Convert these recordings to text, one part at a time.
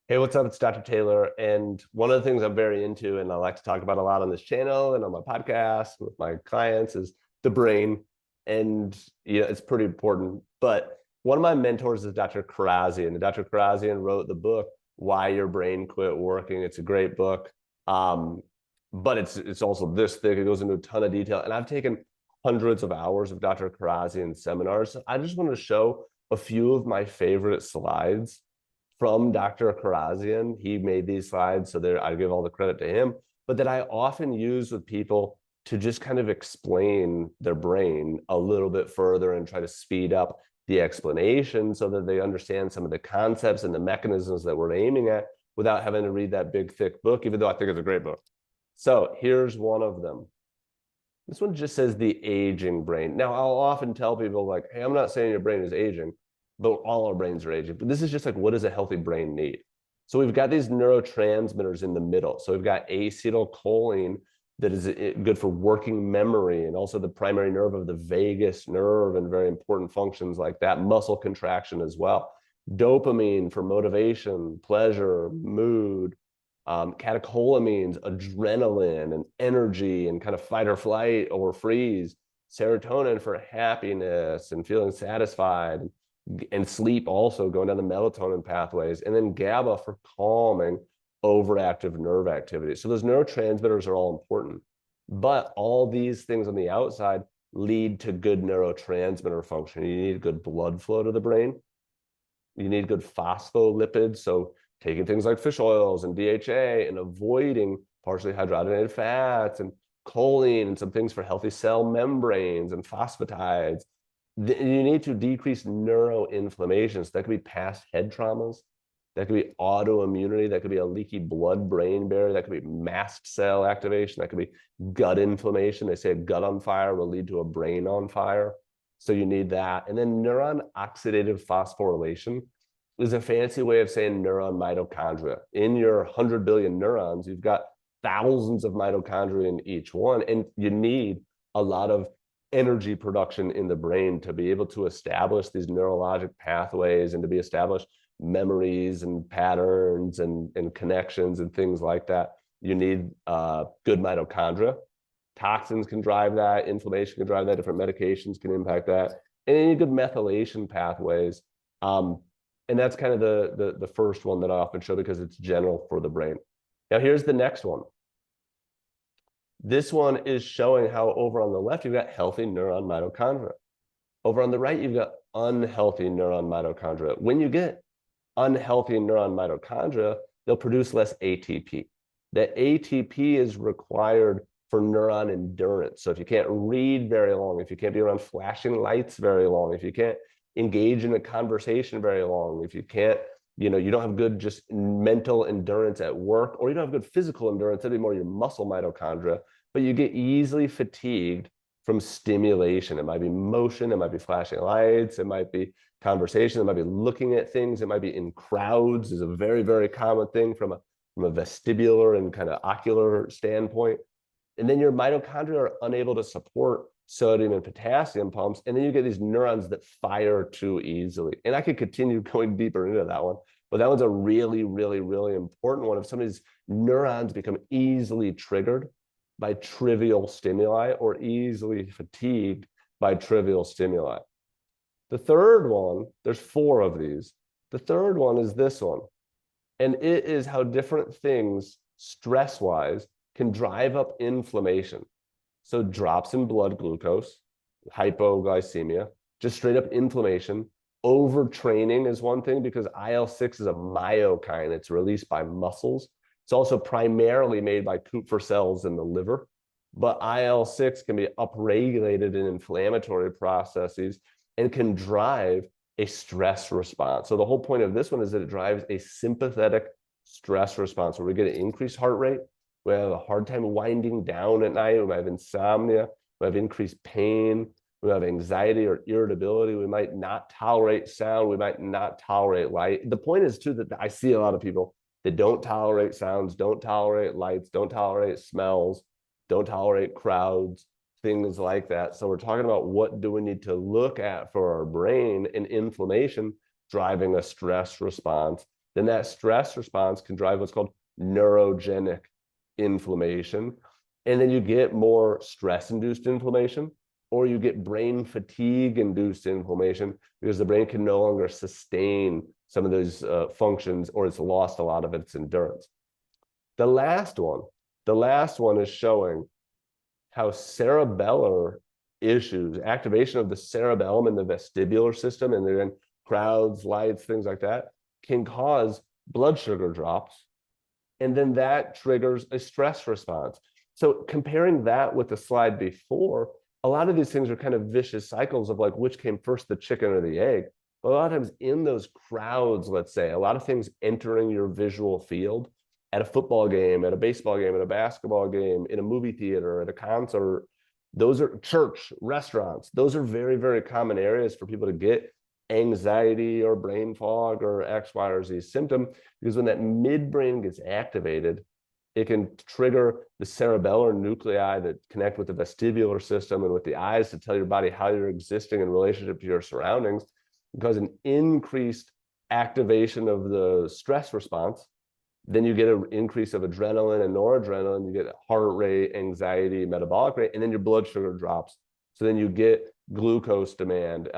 Hey, what's up? It's Dr. Taylor. And one of the things I'm very into and I like to talk about a lot on this channel and on my podcast with my clients is the brain. And it's pretty important. But one of my mentors is Dr. Kharrazian. And Dr. Kharrazian wrote the book, Why Your Brain Quit Working. It's a great book. Um, but it's also this thick. It goes into a ton of detail. And I've taken hundreds of hours of Dr. Kharrazian's seminars. I just wanted to show a few of my favorite slides from Dr. Kharrazian. He made these slides, so there I give all the credit to him, but that I often use with people to just kind of explain their brain a little bit further and try to speed up the explanation so that they understand some of the concepts and the mechanisms that we're aiming at without having to read that big, thick book, even though I think it's a great book. So here's one of them. This one just says the aging brain. Now, I'll often tell people like, hey, I'm not saying your brain is aging, but all our brains are aging. But this is just like, what does a healthy brain need? So we've got these neurotransmitters in the middle. So we've got acetylcholine that is good for working memory and also the primary nerve of the vagus nerve and very important functions like that, muscle contraction as well. Dopamine for motivation, pleasure, mood, catecholamines, adrenaline, and energy, and kind of fight or flight or freeze, serotonin for happiness and feeling satisfied, and sleep also going down the melatonin pathways, and then GABA for calming overactive nerve activity. So those neurotransmitters are all important, but all these things on the outside lead to good neurotransmitter function. You need good blood flow to the brain. You need good phospholipids, so taking things like fish oils and DHA and avoiding partially hydrogenated fats and choline and some things for healthy cell membranes and phosphatides. You need to decrease neuroinflammation. So that could be past head traumas. That could be autoimmunity. That could be a leaky blood-brain barrier. That could be mast cell activation. That could be gut inflammation. They say a gut on fire will lead to a brain on fire. So you need that. And then neuron oxidative phosphorylation is a fancy way of saying neuron mitochondria. In your 100 billion neurons, you've got thousands of mitochondria in each one, and you need a lot of energy production in the brain to be able to establish these neurologic pathways and to be established memories and patterns and connections and things like that. You need good mitochondria. Toxins can drive that, inflammation can drive that, different medications can impact that, and you need good methylation pathways. And that's kind of the first one that I often show because it's general for the brain. Now here's the next one. This one is showing how over on the left, you've got healthy neuron mitochondria. Over on the right, you've got unhealthy neuron mitochondria. When you get unhealthy neuron mitochondria, they'll produce less ATP. That ATP is required for neuron endurance. So if you can't read very long, if you can't be around flashing lights very long, if you can't engage in a conversation very long, if you can't, you don't have good just mental endurance at work, or you don't have good physical endurance, that'd be more your muscle mitochondria, but you get easily fatigued from stimulation. It might be motion, it might be flashing lights, it might be conversation, it might be looking at things, it might be in crowds is a very, very common thing from a vestibular and kind of ocular standpoint. And then your mitochondria are unable to support sodium and potassium pumps, and then you get these neurons that fire too easily. And I could continue going deeper into that one, but that one's a really, really, really important one. If somebody's neurons become easily triggered by trivial stimuli or easily fatigued by trivial stimuli. The third one, there's 4 of these. The third one is this one. And it is how different things, stress-wise, can drive up inflammation. So drops in blood glucose, hypoglycemia, just straight up inflammation. Overtraining is one thing because IL-6 is a myokine. It's released by muscles. It's also primarily made by Kupffer cells in the liver, but IL-6 can be upregulated in inflammatory processes and can drive a stress response. So the whole point of this one is that it drives a sympathetic stress response where we get an increased heart rate. We have a hard time winding down at night. We might have insomnia. We have increased pain. We have anxiety or irritability. We might not tolerate sound. We might not tolerate light. The point is, too, that I see a lot of people that don't tolerate sounds, don't tolerate lights, don't tolerate smells, don't tolerate crowds, things like that. So we're talking about what do we need to look at for our brain and inflammation driving a stress response. then that stress response can drive what's called neurogenic inflammation. And then you get more stress-induced inflammation, or you get brain fatigue-induced inflammation because the brain can no longer sustain some of those functions, or it's lost a lot of its endurance. The last one is showing how cerebellar issues, activation of the cerebellum and the vestibular system, and then crowds, lights, things like that, can cause blood sugar drops. And then that triggers a stress response. So comparing that with the slide before, a lot of these things are kind of vicious cycles of like which came first, the chicken or the egg. But a lot of times in those crowds, let's say, a lot of things entering your visual field at a football game, at a baseball game, at a basketball game, in a movie theater, at a concert, those are church, restaurants. Those are very, very common areas for people to get anxiety or brain fog or X, Y, or Z symptom, because when that midbrain gets activated, it can trigger the cerebellar nuclei that connect with the vestibular system and with the eyes to tell your body how you're existing in relationship to your surroundings, because an increased activation of the stress response, then you get an increase of adrenaline and noradrenaline, you get heart rate, anxiety, metabolic rate, and then your blood sugar drops. So then you get glucose demand.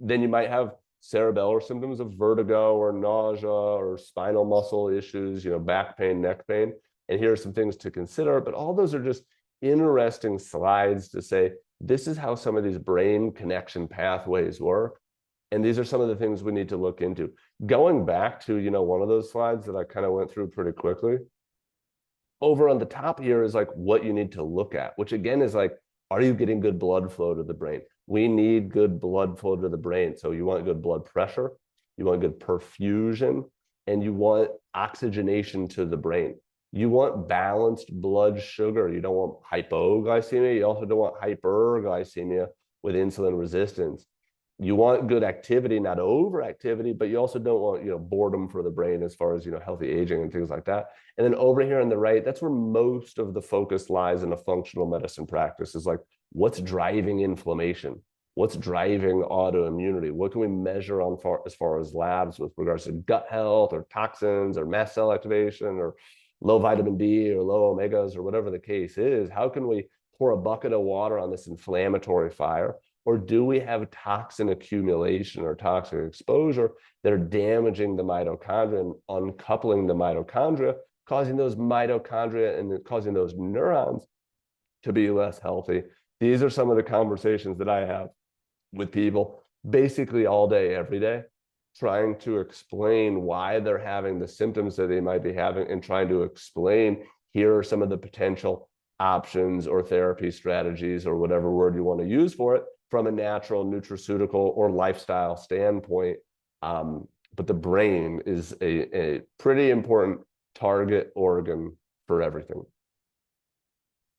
Then you might have cerebellar symptoms of vertigo or nausea or spinal muscle issues, back pain, neck pain. And here are some things to consider, but all those are just interesting slides to say, this is how some of these brain connection pathways work. And these are some of the things we need to look into. Going back to, one of those slides that I kind of went through pretty quickly, over on the top here is like what you need to look at, which again is like, are you getting good blood flow to the brain? We need good blood flow to the brain. So you want good blood pressure, you want good perfusion, and you want oxygenation to the brain. You want balanced blood sugar. You don't want hypoglycemia. You also don't want hyperglycemia with insulin resistance. You want good activity, not overactivity, but you also don't want, boredom for the brain as far as, healthy aging and things like that. And then over here on the right, that's where most of the focus lies in a functional medicine practice, is like, what's driving inflammation? What's driving autoimmunity? What can we measure as far as labs with regards to gut health or toxins or mast cell activation or low vitamin D or low omegas or whatever the case is? How can we pour a bucket of water on this inflammatory fire? Or do we have toxin accumulation or toxic exposure that are damaging the mitochondria and uncoupling the mitochondria, causing those mitochondria and causing those neurons to be less healthy? These are some of the conversations that I have with people basically all day, every day, trying to explain why they're having the symptoms that they might be having and trying to explain, here are some of the potential options or therapy strategies or whatever word you want to use for it from a natural nutraceutical or lifestyle standpoint. But the brain is a pretty important target organ for everything.